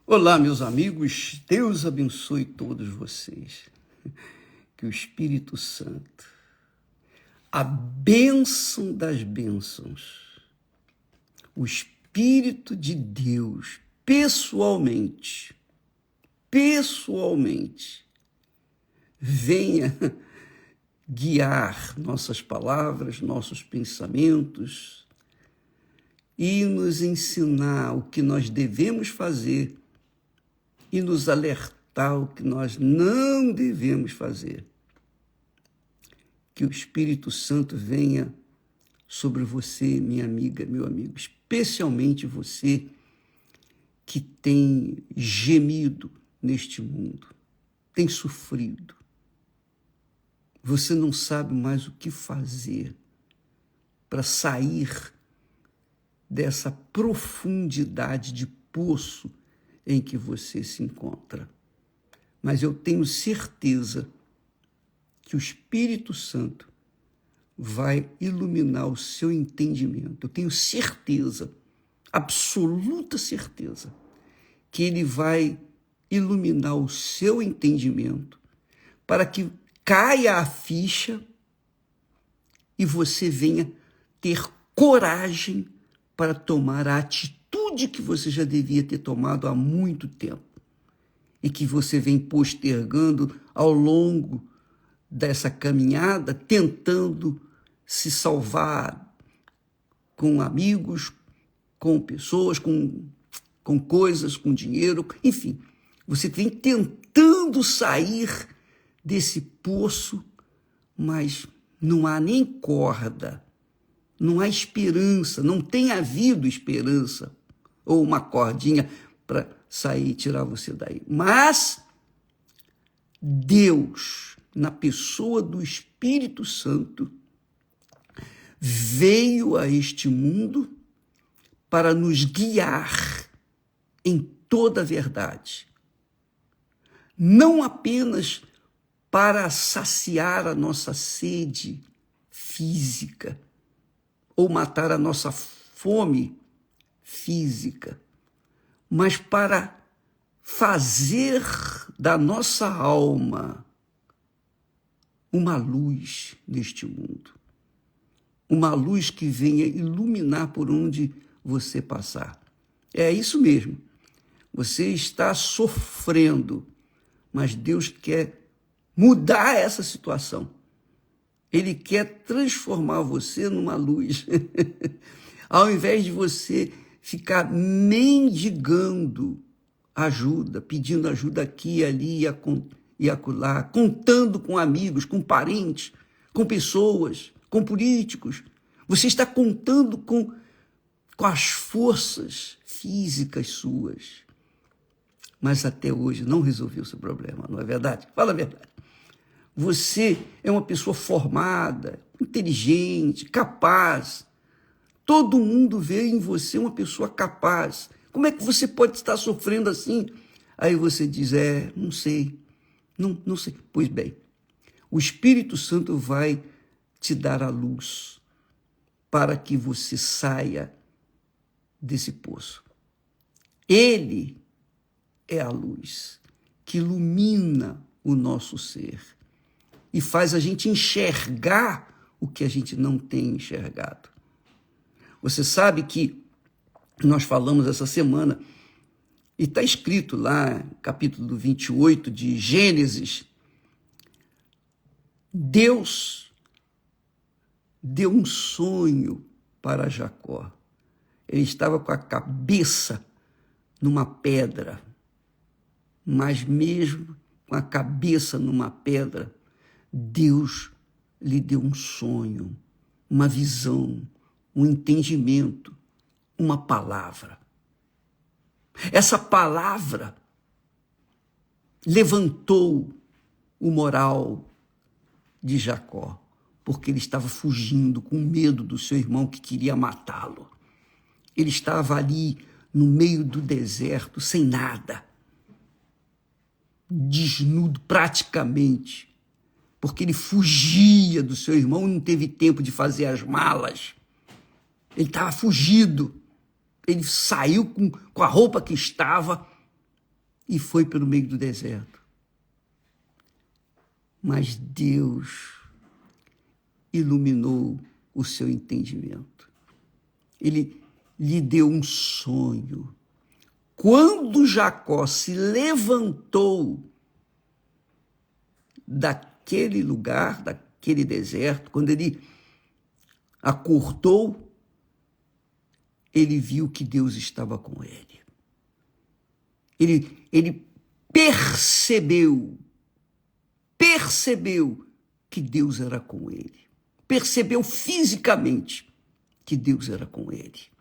Olá, meus amigos, Deus abençoe todos vocês. Que o Espírito Santo, a bênção das bênçãos, o Espírito de Deus, pessoalmente, venha guiar nossas palavras, nossos pensamentos e nos ensinar o que nós devemos fazer e nos alertar o que nós não devemos fazer. Que o Espírito Santo venha sobre você, minha amiga, meu amigo, especialmente você que tem gemido neste mundo, tem sofrido. Você não sabe mais o que fazer para sair dessa profundidade de poço em que você se encontra. Mas eu tenho certeza que o Espírito Santo vai iluminar o seu entendimento. Eu tenho certeza, absoluta certeza, que ele vai iluminar o seu entendimento para que caia a ficha e você venha ter coragem para tomar a atitude que você já devia ter tomado há muito tempo e que você vem postergando ao longo dessa caminhada, tentando se salvar com amigos, com pessoas, com coisas, com dinheiro, enfim. Você vem tentando sair desse poço, mas não há nem corda, não há esperança, não tem havido esperança ou uma cordinha para sair e tirar você daí. Mas Deus, na pessoa do Espírito Santo, veio a este mundo para nos guiar em toda a verdade. Não apenas para saciar a nossa sede física ou matar a nossa fome física, mas para fazer da nossa alma uma luz neste mundo. Uma luz que venha iluminar por onde você passar. É isso mesmo. Você está sofrendo, mas Deus quer mudar essa situação. Ele quer transformar você numa luz. Ao invés de você ficar mendigando ajuda, pedindo ajuda aqui, ali e acolá, contando com amigos, com parentes, com pessoas, com políticos. Você está contando com as forças físicas suas. Mas até hoje não resolveu o seu problema, não é verdade? Fala a verdade. Você é uma pessoa formada, inteligente, capaz. Todo mundo vê em você uma pessoa capaz. Como é que você pode estar sofrendo assim? Aí você diz, não sei, não sei. Pois bem, o Espírito Santo vai te dar a luz para que você saia desse poço. Ele é a luz que ilumina o nosso ser e faz a gente enxergar o que a gente não tem enxergado. Você sabe que nós falamos essa semana, e está escrito lá, capítulo 28 de Gênesis, Deus deu um sonho para Jacó. Ele estava com a cabeça numa pedra, mas mesmo com a cabeça numa pedra, Deus lhe deu um sonho, uma visão, um entendimento, uma palavra. Essa palavra levantou o moral de Jacó, porque ele estava fugindo com medo do seu irmão que queria matá-lo. Ele estava ali no meio do deserto, sem nada, desnudo praticamente, porque ele fugia do seu irmão e não teve tempo de fazer as malas. Ele estava fugido. Ele saiu com a roupa que estava e foi pelo meio do deserto. Mas Deus iluminou o seu entendimento. Ele lhe deu um sonho. Quando Jacó se levantou daquele lugar, daquele deserto, quando ele acordou, ele viu que Deus estava com ele. Ele percebeu que Deus era com ele. Percebeu fisicamente que Deus era com ele.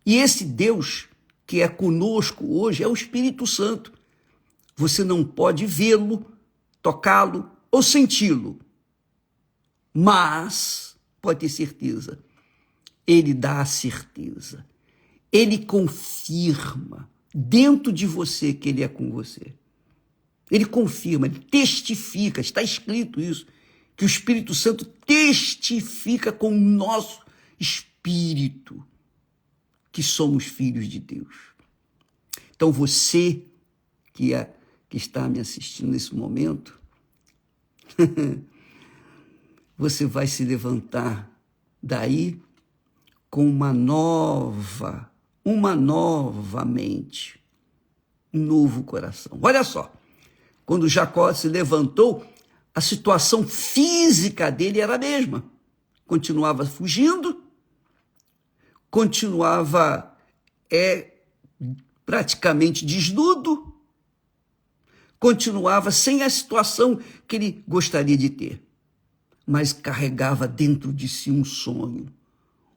E esse Deus que é conosco hoje é o Espírito Santo. Você não pode vê-lo, tocá-lo ou senti-lo, mas pode ter certeza, ele dá a certeza, ele confirma dentro de você que ele é com você. Ele confirma, ele testifica, está escrito isso, que o Espírito Santo testifica com o nosso espírito que somos filhos de Deus. Então você que está me assistindo nesse momento, você vai se levantar daí com uma nova mente, um novo coração. Olha só, quando Jacó se levantou, a situação física dele era a mesma. Continuava fugindo, continuava praticamente desnudo, continuava sem a situação que ele gostaria de ter, mas carregava dentro de si um sonho,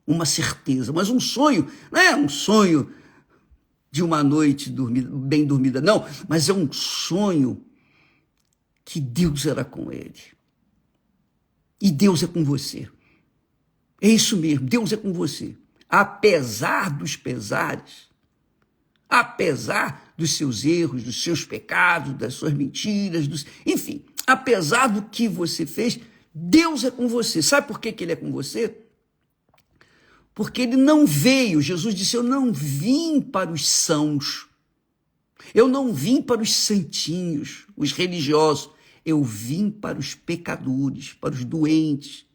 uma certeza, mas um sonho, não é um sonho de uma noite bem dormida, não, mas é um sonho que Deus era com ele. E Deus é com você. É isso mesmo, Deus é com você. Apesar dos pesares, apesar dos seus erros, dos seus pecados, das suas mentiras, enfim, apesar do que você fez, Deus é com você. Sabe por que ele é com você? Porque ele não veio, Jesus disse, eu não vim para os sãos, eu não vim para os santinhos, os religiosos, eu vim para os pecadores, para os doentes.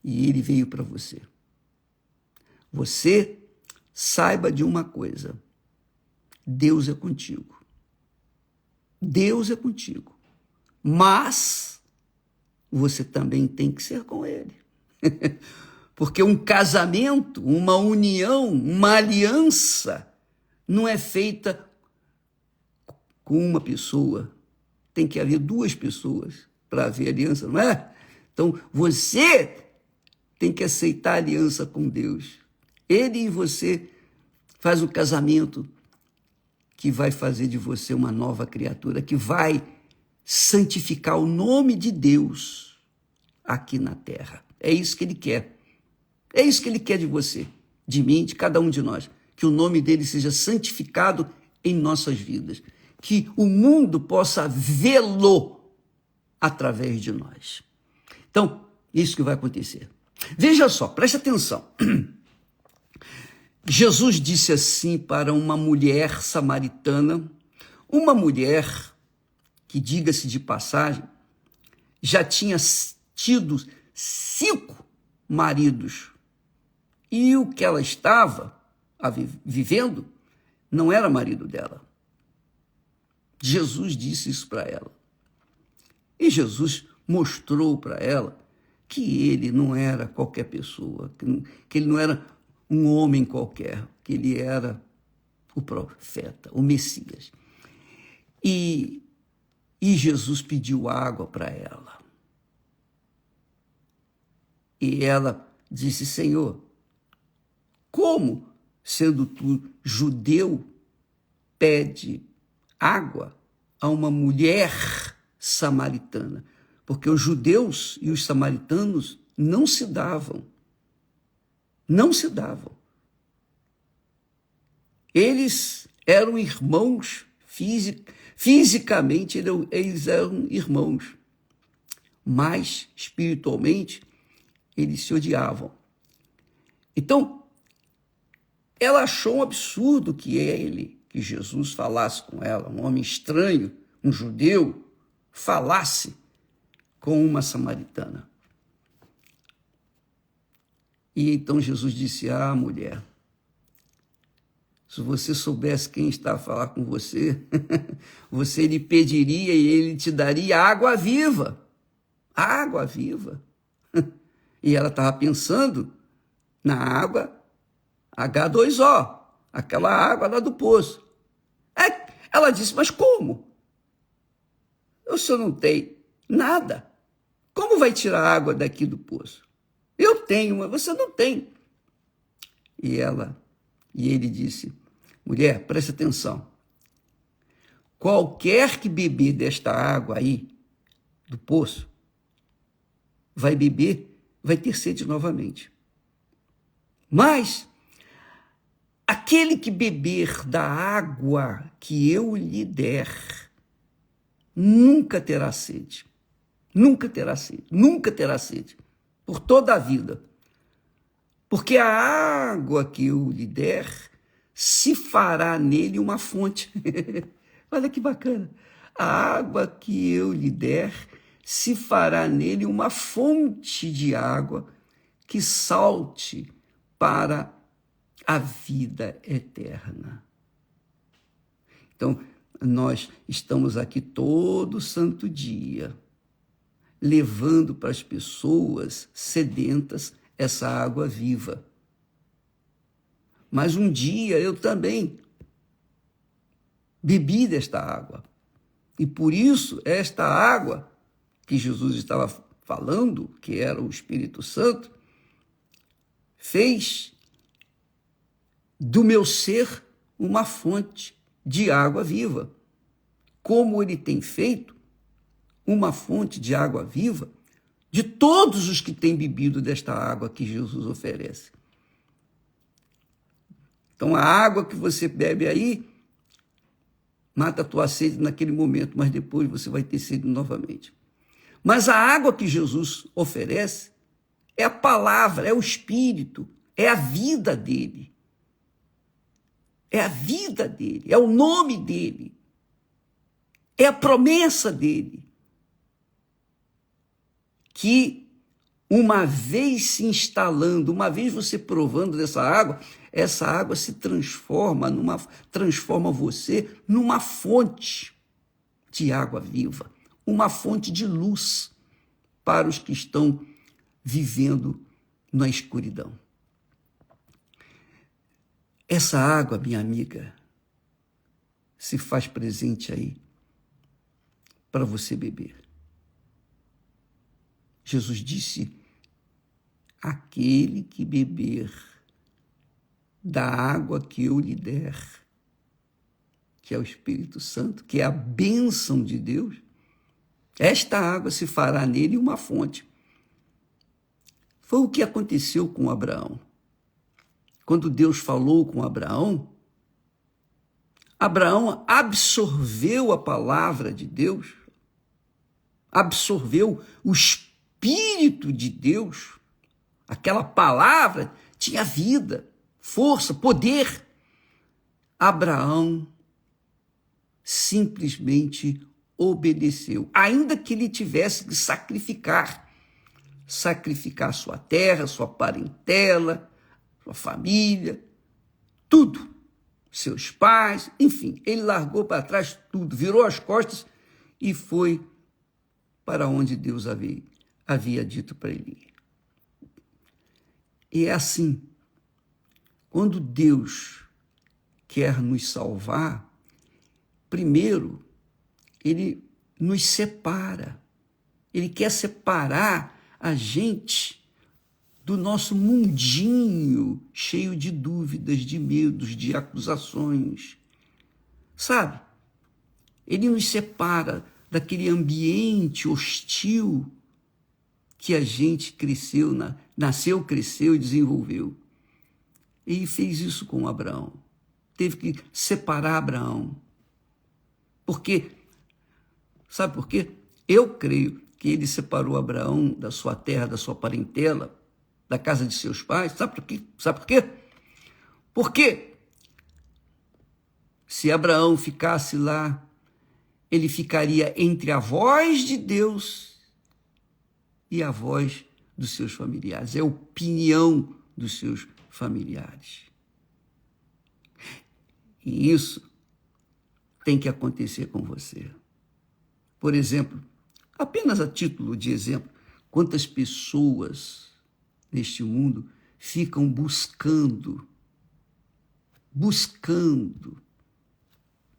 E ele veio para você. Você saiba de uma coisa, Deus é contigo. Deus é contigo. Mas você também tem que ser com ele. Porque um casamento, uma união, uma aliança, não é feita com uma pessoa. Tem que haver duas pessoas para haver aliança, não é? Então, você tem que aceitar a aliança com Deus. Ele e você faz um casamento que vai fazer de você uma nova criatura, que vai santificar o nome de Deus aqui na terra. É isso que ele quer. É isso que ele quer de você, de mim, de cada um de nós. Que o nome dele seja santificado em nossas vidas. Que o mundo possa vê-lo através de nós. Então, isso que vai acontecer. Veja só, preste atenção. Jesus disse assim para uma mulher samaritana, uma mulher que, diga-se de passagem, já tinha tido 5 maridos. E o que ela estava vivendo não era marido dela. Jesus disse isso para ela. E Jesus mostrou para ela que ele não era qualquer pessoa, que ele não era um homem qualquer, que ele era o profeta, o Messias. E Jesus pediu água para ela. E ela disse, Senhor, como, sendo tu judeu, pede água a uma mulher samaritana? Porque os judeus e os samaritanos não se davam. Não se davam. Eles eram irmãos, fisicamente eles eram irmãos, mas espiritualmente eles se odiavam. Então, ela achou um absurdo que Jesus falasse com ela, um homem estranho, um judeu, falasse com uma samaritana. E então Jesus disse: ah, mulher, se você soubesse quem está a falar com você, você lhe pediria e ele te daria água viva. Água viva. E ela estava pensando na água H2O, aquela água lá do poço. Ela disse: mas como? O senhor não tem nada. Como vai tirar água daqui do poço? Eu tenho, mas você não tem. E ele disse: mulher, preste atenção. Qualquer que beber desta água aí, do poço, vai beber, vai ter sede novamente. Mas aquele que beber da água que eu lhe der, nunca terá sede. Nunca terá sede. Nunca terá sede. Por toda a vida. Porque a água que eu lhe der se fará nele uma fonte. Olha que bacana. A água que eu lhe der se fará nele uma fonte de água que salte para a vida eterna. Então, nós estamos aqui todo santo dia, levando para as pessoas sedentas essa água viva. Mas um dia eu também bebi desta água. E por isso, esta água que Jesus estava falando, que era o Espírito Santo, fez do meu ser uma fonte de água viva. Como ele tem feito uma fonte de água viva de todos os que têm bebido desta água que Jesus oferece. Então, a água que você bebe aí mata a tua sede naquele momento, mas depois você vai ter sede novamente. Mas a água que Jesus oferece é a palavra, é o Espírito, é a vida dele. É a vida dele, é o nome dele, é a promessa dele. Que uma vez se instalando, uma vez você provando dessa água, essa água se transforma você numa fonte de água viva, uma fonte de luz para os que estão vivendo na escuridão. Essa água, minha amiga, se faz presente aí para você beber. Jesus disse: aquele que beber da água que eu lhe der, que é o Espírito Santo, que é a bênção de Deus, esta água se fará nele uma fonte. Foi o que aconteceu com Abraão. Quando Deus falou com Abraão, Abraão absorveu a palavra de Deus, absorveu o Espírito de Deus. Aquela palavra tinha vida, força, poder. Abraão simplesmente obedeceu, ainda que ele tivesse que sacrificar sua terra, sua parentela, sua família, tudo, seus pais, enfim, ele largou para trás tudo, virou as costas e foi para onde Deus havia dito para ele ir. E é assim, quando Deus quer nos salvar, primeiro, ele nos separa, ele quer separar a gente do nosso mundinho cheio de dúvidas, de medos, de acusações. Sabe? Ele nos separa daquele ambiente hostil que a gente nasceu, cresceu e desenvolveu. Ele fez isso com Abraão. Teve que separar Abraão. Porque, sabe por quê? Eu creio que ele separou Abraão da sua terra, da sua parentela, da casa de seus pais. Sabe por quê? Por quê? Se Abraão ficasse lá, ele ficaria entre a voz de Deus e a voz dos seus familiares, é a opinião dos seus familiares. E isso tem que acontecer com você. Por exemplo, apenas a título de exemplo, quantas pessoas neste mundo ficam buscando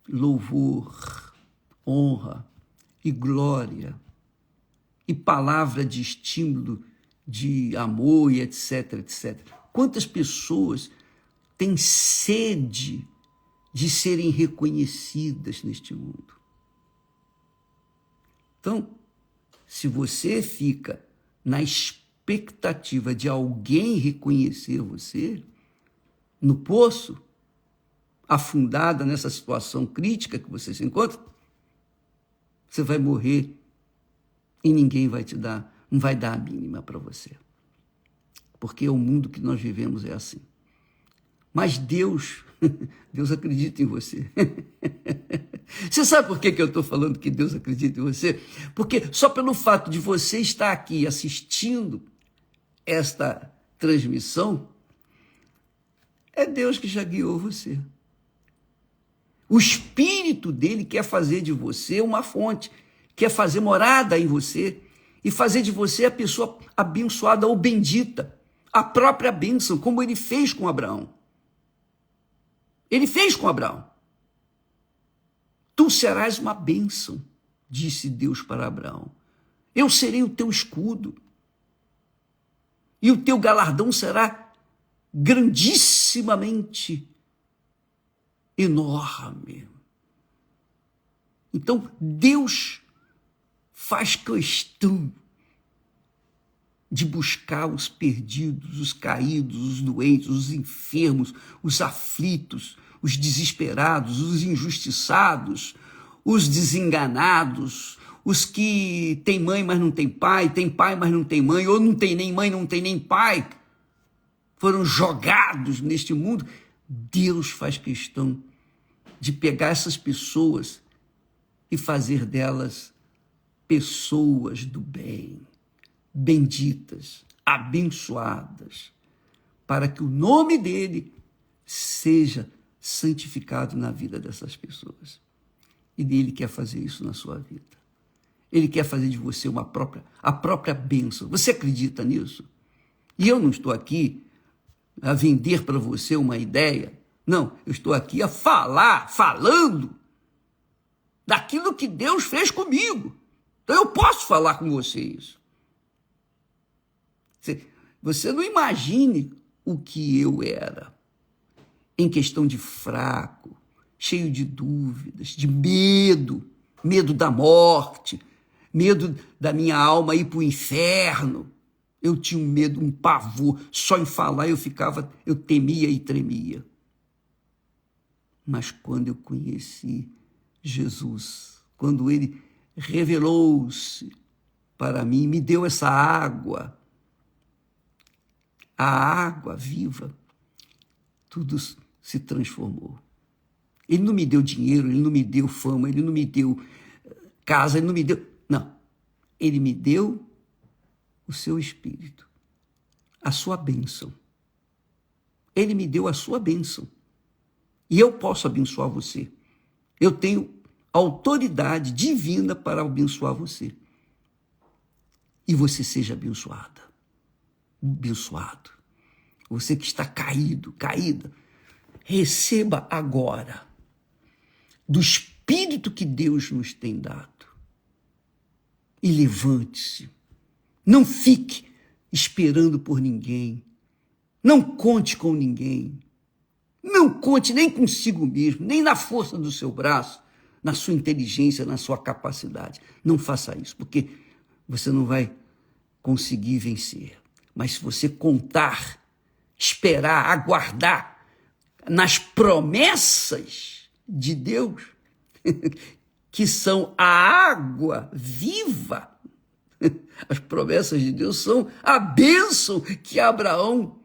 louvor, honra e glória e palavra de estímulo, de amor e etc, etc. Quantas pessoas têm sede de serem reconhecidas neste mundo? Então, se você fica na expectativa de alguém reconhecer você, no poço, afundada nessa situação crítica que você se encontra, você vai morrer e ninguém não vai dar a mínima para você. Porque o mundo que nós vivemos é assim. Mas Deus acredita em você. Você sabe por que eu estou falando que Deus acredita em você? Porque só pelo fato de você estar aqui assistindo esta transmissão, é Deus que já guiou você. O Espírito dele quer fazer de você uma fonte, quer fazer morada em você e fazer de você a pessoa abençoada ou bendita, a própria bênção, como ele fez com Abraão. Ele fez com Abraão. Tu serás uma bênção, disse Deus para Abraão. Eu serei o teu escudo e o teu galardão será grandissimamente enorme. Então, Deus faz questão de buscar os perdidos, os caídos, os doentes, os enfermos, os aflitos, os desesperados, os injustiçados, os desenganados, os que têm mãe, mas não têm pai, têm pai, mas não têm mãe, ou não tem nem mãe, não tem nem pai, foram jogados neste mundo. Deus faz questão de pegar essas pessoas e fazer delas pessoas do bem, benditas, abençoadas, para que o nome dele seja santificado na vida dessas pessoas. E ele quer fazer isso na sua vida. Ele quer fazer de você a própria bênção. Você acredita nisso? E eu não estou aqui a vender para você uma ideia. Não, eu estou aqui falando daquilo que Deus fez comigo. Então eu posso falar com você isso. Você não imagine o que eu era em questão de fraco, cheio de dúvidas, de medo da morte, medo da minha alma ir para o inferno. Eu tinha um medo, um pavor, só em falar eu temia e tremia. Mas quando eu conheci Jesus, quando ele revelou-se para mim, me deu essa água, a água viva, tudo se transformou. Ele não me deu dinheiro, ele não me deu fama, ele não me deu casa, ele não me deu... Não, ele me deu o seu Espírito, a sua bênção. Ele me deu a sua bênção. E eu posso abençoar você. Eu tenho autoridade divina para abençoar você. E você seja abençoada. Abençoado. Você que está caída, receba agora do Espírito que Deus nos tem dado. E levante-se. Não fique esperando por ninguém. Não conte com ninguém. Não conte nem consigo mesmo, nem na força do seu braço, na sua inteligência, na sua capacidade. Não faça isso, porque você não vai conseguir vencer. Mas se você contar, esperar, aguardar nas promessas de Deus, que são a água viva, as promessas de Deus são a bênção que Abraão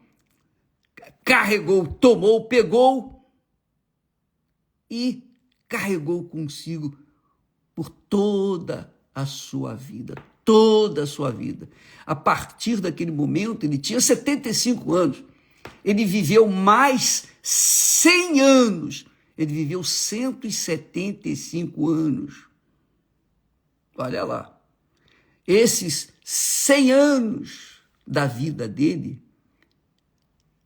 carregou, tomou, pegou e carregou consigo por toda a sua vida, toda a sua vida. A partir daquele momento, ele tinha 75 anos, ele viveu mais 100 anos, ele viveu 175 anos. Olha lá, esses 100 anos da vida dele,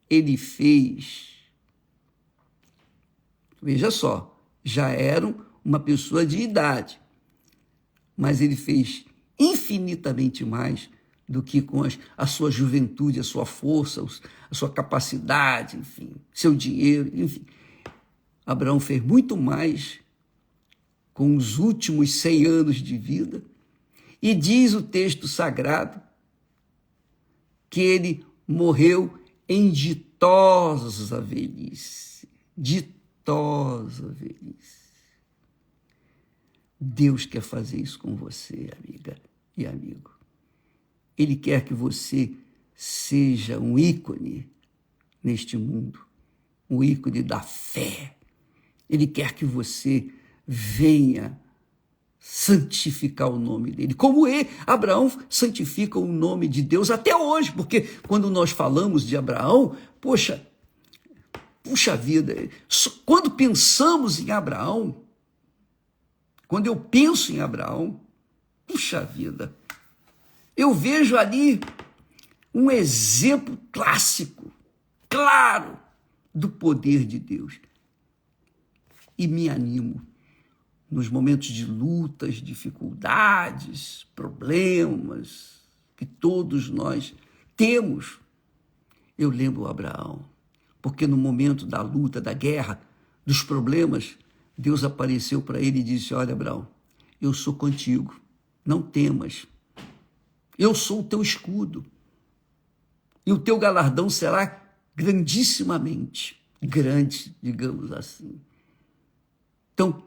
ele fez, veja só, já era uma pessoa de idade, mas ele fez infinitamente mais do que com a sua juventude, a sua força, a sua capacidade, enfim, seu dinheiro, enfim. Abraão fez muito mais com os últimos 100 anos de vida, e diz o texto sagrado que ele morreu em ditosa velhice. Ditosa velhice. Deus quer fazer isso com você, amiga e amigo. Ele quer que você seja um ícone neste mundo, um ícone da fé. Ele quer que você venha santificar o nome dele, como Abraão santifica o nome de Deus até hoje, porque quando nós falamos de Abraão, puxa vida, quando pensamos em Abraão, quando eu penso em Abraão, puxa vida, eu vejo ali um exemplo clássico, claro, do poder de Deus. E me animo nos momentos de lutas, dificuldades, problemas que todos nós temos. Eu lembro Abraão, porque no momento da luta, da guerra, dos problemas, Deus apareceu para ele e disse: olha, Abraão, eu sou contigo, não temas. Eu sou o teu escudo. E o teu galardão será grandissimamente grande, digamos assim. Então,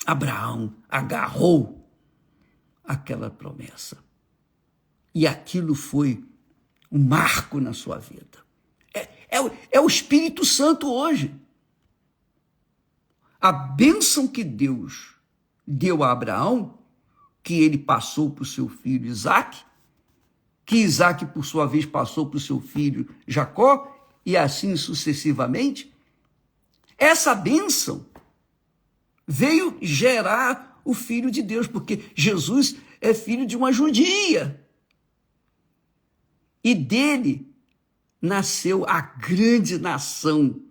Abraão agarrou aquela promessa. E aquilo foi um marco na sua vida. É o Espírito Santo hoje. A bênção que Deus deu a Abraão, que ele passou para o seu filho Isaque, que Isaque, por sua vez, passou para o seu filho Jacó, e assim sucessivamente, essa bênção veio gerar o Filho de Deus, porque Jesus é filho de uma judia. E dele nasceu a grande nação,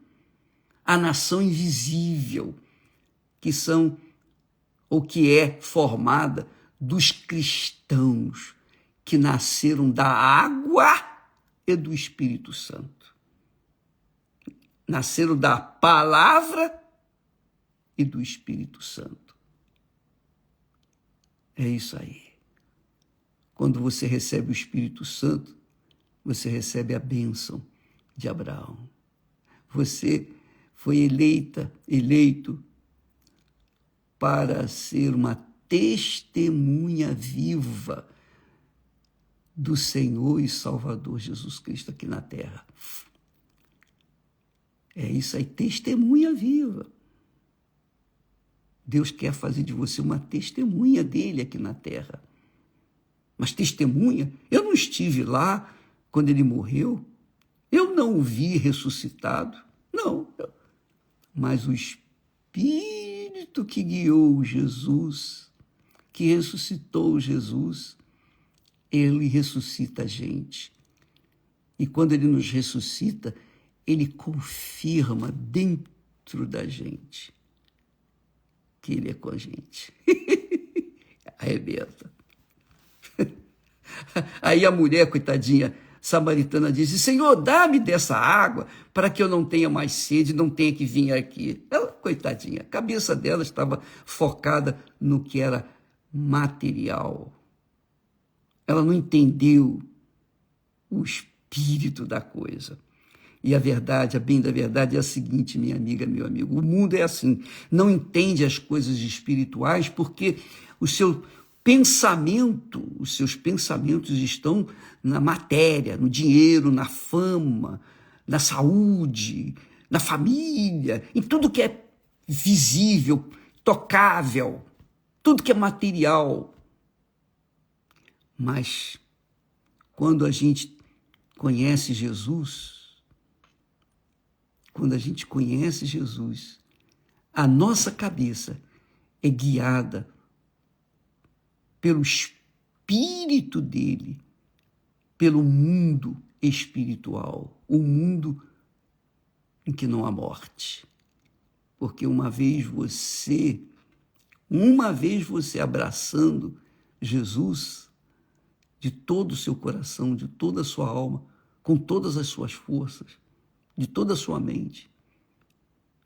a nação invisível, que são, ou que é formada dos cristãos, que nasceram da água e do Espírito Santo. Nasceram da palavra e do Espírito Santo. É isso aí. Quando você recebe o Espírito Santo, você recebe a bênção de Abraão. Você foi eleito para ser uma testemunha viva do Senhor e Salvador Jesus Cristo aqui na terra. É isso aí, testemunha viva. Deus quer fazer de você uma testemunha dele aqui na terra. Mas testemunha, eu não estive lá quando ele morreu, eu não o vi ressuscitado, não. Mas o Espírito que guiou Jesus, que ressuscitou Jesus, ele ressuscita a gente. E quando ele nos ressuscita, ele confirma dentro da gente que ele é com a gente. Arrebenta. Aí a mulher, coitadinha, samaritana, disse: Senhor, dá-me dessa água para que eu não tenha mais sede, não tenha que vir aqui. Ela, coitadinha, a cabeça dela estava focada no que era material. Ela não entendeu o espírito da coisa. E a verdade, a bem da verdade é a seguinte, minha amiga, meu amigo, o mundo é assim, não entende as coisas espirituais porque os seus pensamentos estão na matéria, no dinheiro, na fama, na saúde, na família, em tudo que é visível, tocável, tudo que é material. Mas quando a gente conhece Jesus, a nossa cabeça é guiada pelo Espírito dele, pelo mundo espiritual, o mundo em que não há morte. Porque uma vez você abraçando Jesus de todo o seu coração, de toda a sua alma, com todas as suas forças, de toda a sua mente,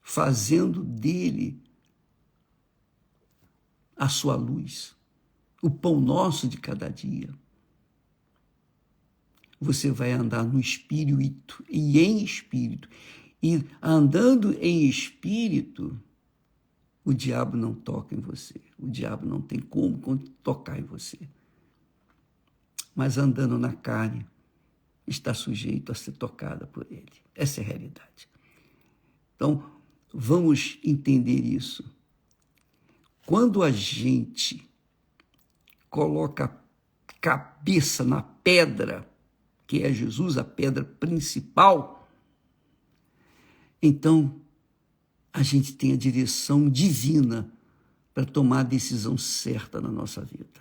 fazendo dele a sua luz, o pão nosso de cada dia, você vai andar no espírito e em espírito. E andando em espírito, o diabo não toca em você. O diabo não tem como tocar em você. Mas andando na carne, está sujeito a ser tocada por ele. Essa é a realidade. Então, vamos entender isso. Quando a gente coloca a cabeça na pedra, que é Jesus, a pedra principal, então a gente tem a direção divina para tomar a decisão certa na nossa vida,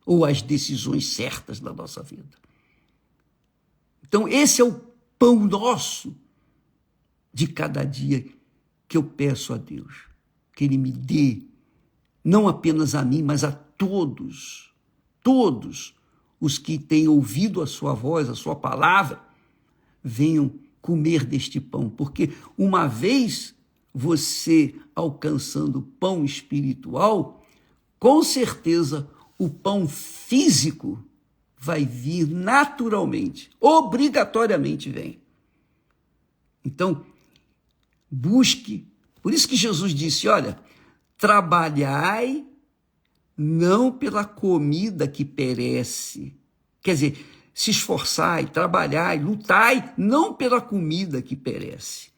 ou as decisões certas da nossa vida. Então esse é o pão nosso de cada dia que eu peço a Deus, que Ele me dê, não apenas a mim, mas a todos os que têm ouvido a sua voz, a sua palavra, venham comer deste pão, porque uma vez você alcançando o pão espiritual, com certeza o pão físico vai vir naturalmente, obrigatoriamente vem. Então, busque, por isso que Jesus disse, olha, trabalhai não pela comida que perece, quer dizer, se esforçai, trabalhai, lutai, não pela comida que perece,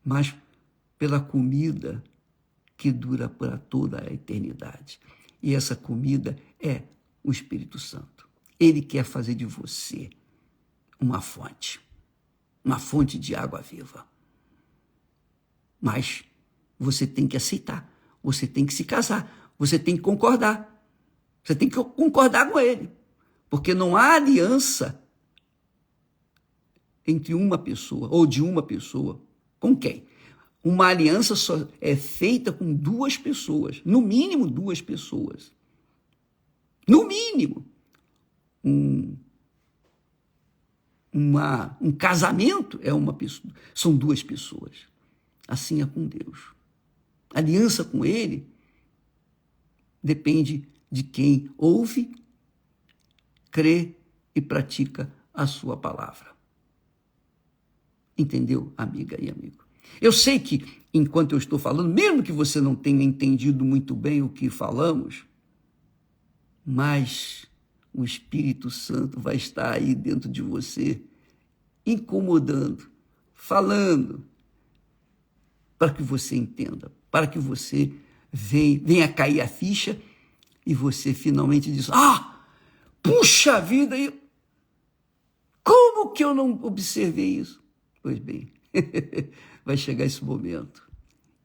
mas pela comida que dura para toda a eternidade. E essa comida é o Espírito Santo. Ele quer fazer de você uma fonte de água viva. Mas você tem que aceitar, você tem que se casar, você tem que concordar. Você tem que concordar com ele, porque não há aliança entre uma pessoa ou de uma pessoa com quem? Uma aliança só é feita com duas pessoas, no mínimo duas pessoas. No mínimo. Um casamento é uma pessoa, são duas pessoas. Assim é com Deus. A aliança com ele depende de quem ouve, crê e pratica a sua palavra. Entendeu, amiga e amigo? Eu sei que, enquanto eu estou falando, mesmo que você não tenha entendido muito bem o que falamos, mas o Espírito Santo vai estar aí dentro de você, incomodando, falando, para que você entenda, para que você venha cair a ficha e você finalmente diz, puxa vida, como que eu não observei isso? Pois bem, vai chegar esse momento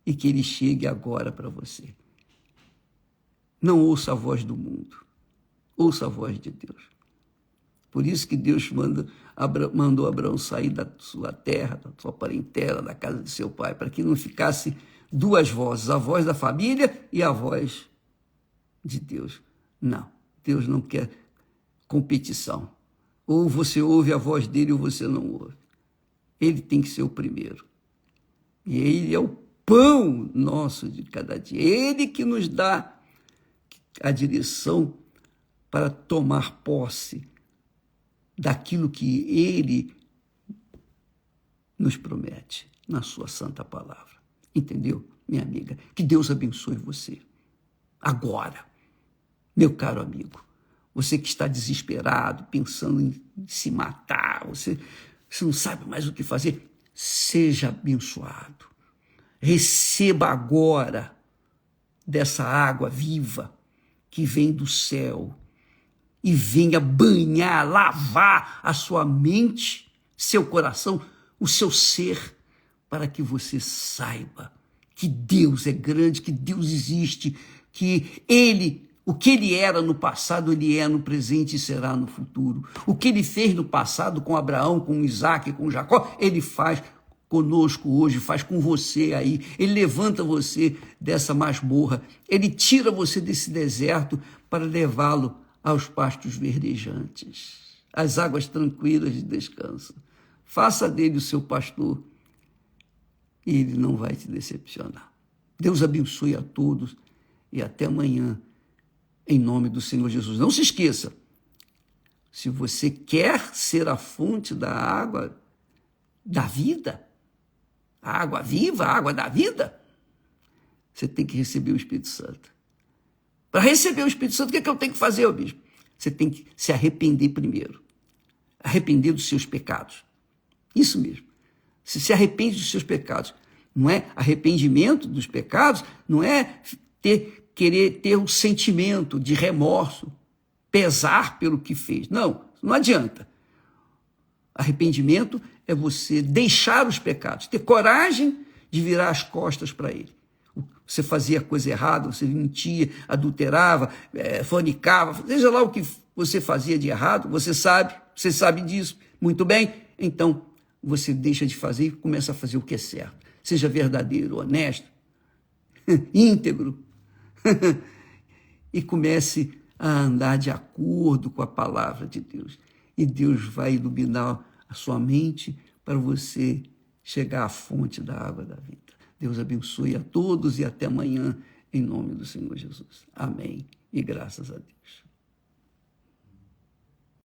e que ele chegue agora para você. Não ouça a voz do mundo, ouça a voz de Deus. Por isso que Deus mandou Abraão sair da sua terra, da sua parentela, da casa de seu pai, para que não ficasse duas vozes, a voz da família e a voz de Deus. Não, Deus não quer competição. Ou você ouve a voz dele ou você não ouve. Ele tem que ser o primeiro. E ele é o pão nosso de cada dia. Ele que nos dá a direção para tomar posse daquilo que ele nos promete na sua santa palavra. Entendeu, minha amiga? Que Deus abençoe você. Agora, meu caro amigo, você que está desesperado, pensando em se matar, você não sabe mais o que fazer, seja abençoado. Receba agora dessa água viva que vem do céu e venha banhar, lavar a sua mente, seu coração, o seu ser, para que você saiba que Deus é grande, que Deus existe, que o que ele era no passado, ele é no presente e será no futuro. O que ele fez no passado com Abraão, com Isaac, com Jacó, ele faz conosco hoje, faz com você aí. Ele levanta você dessa masmorra, ele tira você desse deserto para levá-lo aos pastos verdejantes, às águas tranquilas de descanso. Faça dele o seu pastor e ele não vai te decepcionar. Deus abençoe a todos e até amanhã, em nome do Senhor Jesus. Não se esqueça, se você quer ser a fonte da água da vida, a água viva, a água da vida, você tem que receber o Espírito Santo. Para receber o Espírito Santo, o que é que eu tenho que fazer, ô bispo? Você tem que se arrepender primeiro. Arrepender dos seus pecados. Isso mesmo. Você se arrepende dos seus pecados. Não é arrependimento dos pecados, não é querer ter um sentimento de remorso, pesar pelo que fez. Não adianta. Arrependimento é você deixar os pecados, ter coragem de virar as costas para ele. Você fazia coisa errada, você mentia, adulterava, fornicava, seja lá o que você fazia de errado, você sabe disso muito bem, então você deixa de fazer e começa a fazer o que é certo. Seja verdadeiro, honesto, íntegro, e comece a andar de acordo com a palavra de Deus. E Deus vai iluminar a sua mente para você chegar à fonte da água da vida. Deus abençoe a todos e até amanhã, em nome do Senhor Jesus. Amém. E graças a Deus.